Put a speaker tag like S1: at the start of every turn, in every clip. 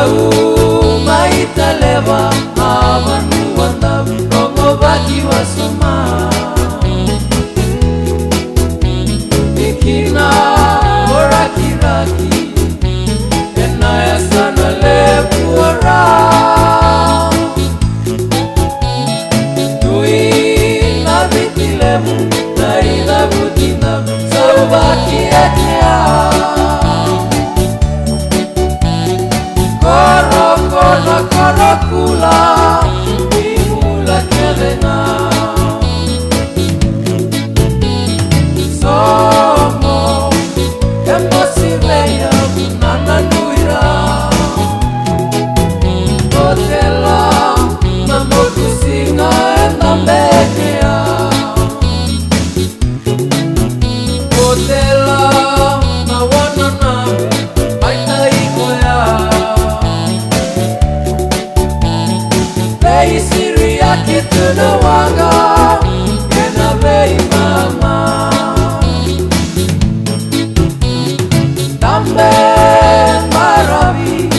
S1: Kau maitalewa Avanu wanda Kongo baki wasoma Ikina orakiraki Enaya sana lebu ora Tui na vitilemu Na ina budina Saubaki etea Nakorokula Imula kedena Somo Impossible ya Nana nuira Hotela Namoku singa Enda mekea Hotela Na wana nawe Aita ikoya Siri yake tunawanga Kena bei mama Tambe maravi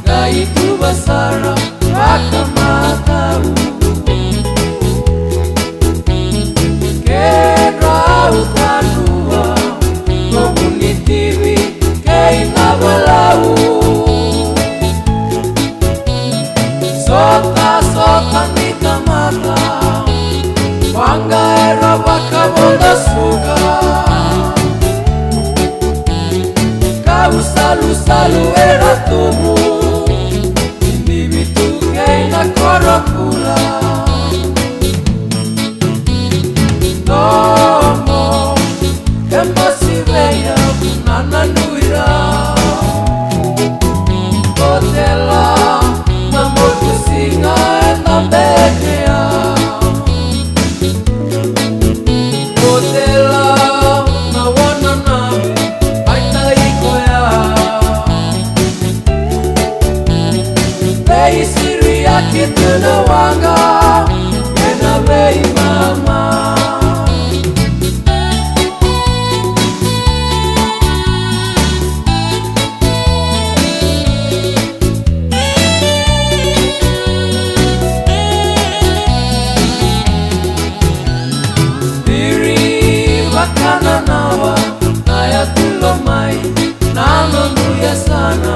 S1: Gaitu basara Raka matau Kera utanua Komunitivi Keina balau Sota nikamata Wanga era wakabonda suga Kau salu era tumu Individu kei Nakorokula Tomo Impossible ya Nana nuira Hotela Namoku singa enda mekea Hotela na wana nawe Aita ikoya Bei siri yake tunawanga Kena bei mama Wakana nawa Naya tulomai Nano nuya sana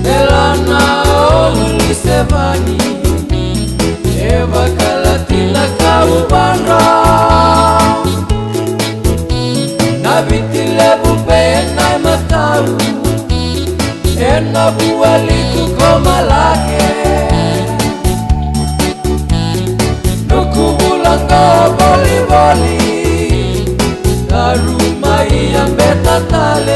S1: Elana ulisevani Eva kalatila kaubanda Nabitile bupe enai matau Ena buwaliku koma lake Boli-boli Darumai yang betatale